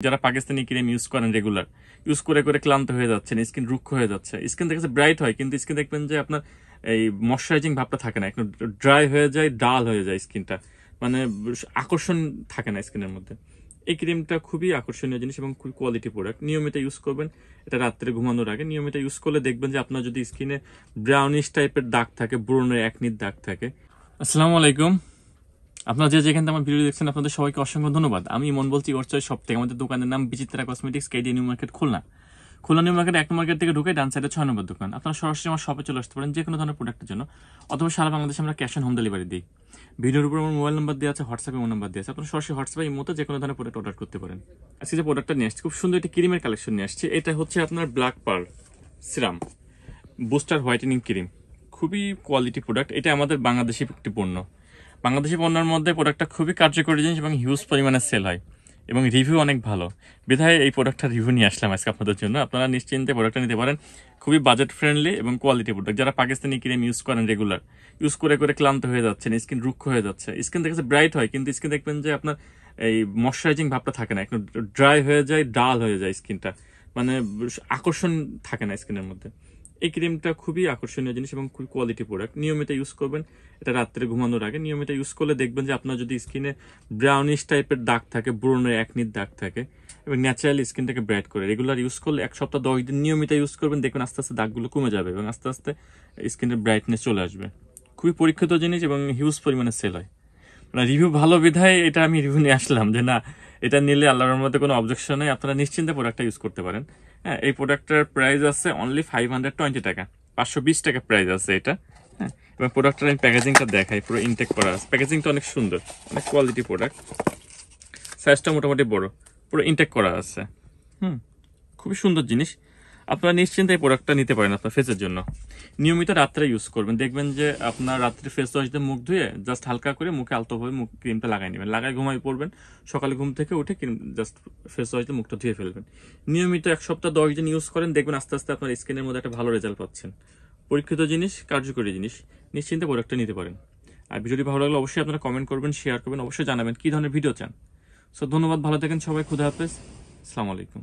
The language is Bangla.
যারা পাকিস্তানি ক্রিম ইউজ করেন রেগুলার ইউজ করে করে ক্লান্ত হয়ে যাচ্ছেন, স্কিন রুক্ষ হয়ে যাচ্ছে, স্কিন দেখে ব্রাইট হয় কিন্তু স্কিন দেখবেন যে আপনার এই ময়শ্চারাইজিং ভাবটা থাকে না, একটু ড্রাই হয়ে যায়, ডাল হয়ে যায় স্কিনটা, মানে আকর্ষণ থাকে না স্কিনের মধ্যে। এই ক্রিমটা খুবই আকর্ষণীয় জিনিস এবং খুবই কোয়ালিটি প্রোডাক্ট। নিয়মিত ইউজ করবেন, এটা রাত্রে ঘুমানোর আগে নিয়মিত ইউজ করলে দেখবেন যে আপনার যদি স্কিনে ব্রাউনিশ টাইপের দাগ থাকে, ব্রণের একনির দাগ থাকে। আসসালামু আলাইকুম, আপনারা যেখান থেকে আমার ভিডিও দেখছেন আপনাদের সবাইকে অসংখ্য ধন্যবাদ। আমি মন বলছি ওরচয় সব থেকে। আমাদের দোকানের নাম Bichitra cosmetics, KD new market, Khulna. Khulna new market 1 নম্বর গেট থেকে ঢুকে ডান সাইডে 6 নম্বর দোকান। আপনারা সরাসরি আমার শপে চলে আসতে পারেন যে কোনো ধরনের প্রোডাক্টের জন্য, অথবা সারা বাংলাদেশে আমরা ক্যাশ অন হোম ডেলিভারি দিই। ভিডিওর উপর আমার মোবাইল নাম্বার দেওয়া আছে, হোয়াটসঅ্যাপে মোবাইল নাম্বার দেওয়া আছে, আপনারা সরাসরি হোয়াটসঅ্যাপে এই মতো যে কোনো ধরনের প্রোডাক্ট অর্ডার করতে পারেন। আজকে যে প্রোডাক্টটা নিয়ে আসছি খুব সুন্দর একটি ক্রিমের কালেকশন নিয়ে আসছি। এটা হচ্ছে আপনার black pearl serum booster whitening cream, খুবই কোয়ালিটি প্রোডাক্ট। এটা আমাদের বাংলাদেশি একটি পণ্য। বাংলাদেশি পণ্যের মধ্যে প্রোডাক্টটা খুবই কার্যকরী জিনিস এবং হিউজ পরিমাণে সেল হয় এবং রিভিউ অনেক ভালো, বিধায় এই প্রোডাক্টটার রিভিউ নিয়ে আসলাম আজকে আপনাদের জন্য। আপনারা নিশ্চিন্তে প্রোডাক্টটা নিতে পারেন, খুবই বাজেট ফ্রেন্ডলি এবং কোয়ালিটি প্রোডাক্ট। যারা পাকিস্তানি ক্রিম ইউজ করেন রেগুলার ইউজ করে করে ক্লান্ত হয়ে যাচ্ছেন, স্কিন রুক্ষ হয়ে যাচ্ছে, স্কিন দেখে ব্রাইট হয় কিন্তু স্কিন দেখবেন যে আপনার এই ময়শ্চারাইজিং ভাবটা থাকে না, একটু ড্রাই হয়ে যায়, ডাল হয়ে যায় স্কিনটা, মানে আকর্ষণ থাকে না স্কিনের মধ্যে। এই ক্রিমটা খুবই আকর্ষণীয় জিনিস এবং খুবই কোয়ালিটি প্রোডাক্ট। নিয়মিত ইউজ করবেন, এটা রাত্রে ঘুমানোর আগে নিয়মিত ইউজ করলে দেখবেন যে আপনার যদি স্কিনে ব্রাউনিশ টাইপের দাগ থাকে, ব্রণের একনির দাগ থাকে, এবং ন্যাচারালি স্কিনটাকে ব্রাইট করে রেগুলার ইউজ করলে 1 সপ্তাহ 10 দিন নিয়মিত ইউজ করবেন, দেখবেন আস্তে আস্তে দাগগুলো কমে যাবে এবং আস্তে আস্তে স্কিনের ব্রাইটনেস চলে আসবে। খুবই পরীক্ষিত জিনিস এবং হিউজ পরিমাণে সেল হয়। মানে রিভিউ ভালো বিধায় এটা আমি রিভিউ নিয়ে আসলাম যে না, এটা নিলে আল্লাহর মধ্যে কোনো অবজেকশন নেই, আপনারা নিশ্চিন্তে প্রোডাক্টটা ইউজ করতে পারেন। হ্যাঁ, এই প্রোডাক্টটার প্রাইস আছে অনলি 520 টাকা, 520 টাকা প্রাইস আছে এটা। হ্যাঁ, এবং প্রোডাক্টটার আমি প্যাকেজিংটা দেখাই, পুরো ইনটেক করা আছে, প্যাকেজিংটা অনেক সুন্দর, অনেক কোয়ালিটি প্রোডাক্ট, সাইজটা মোটামুটি বড়, পুরো ইনটেক করা আছে। খুবই সুন্দর জিনিস। আপনারা নিশ্চিন্তে এই প্রোডাক্টটা নিতে পারেন আপনার ফেসের জন্য। নিয়মিত রাত্রে ইউজ করবেন, দেখবেন যে আপনার রাত্রে ফেস ওয়াশ দিয়ে মুখ ধুয়ে জাস্ট হালকা করে মুখে আলতোভাবে মুখ ক্রিমটা লাগাই নেবেন, লাগাই ঘুমাই পড়বেন, সকালে ঘুম থেকে উঠে ক্রিম জাস্ট ফেস ওয়াশ দিয়ে মুখটা ধুয়ে ফেলবেন। নিয়মিত 1 সপ্তাহ 10 দিন ইউজ করেন, দেখবেন আস্তে আস্তে আপনার স্কিনের মধ্যে একটা ভালো রেজাল্ট পাচ্ছেন। পরীক্ষিত জিনিস, কার্যকরী জিনিস, নিশ্চিন্তে প্রোডাক্টটা নিতে পারেন। আর ভিডিওটি ভালো লাগলে অবশ্যই আপনারা কমেন্ট করবেন, শেয়ার করবেন, অবশ্যই জানাবেন কী ধরনের ভিডিও চান। সো ধন্যবাদ, ভালো থাকেন সবাই, খুদা হাফেজ, আসসালামু আলাইকুম।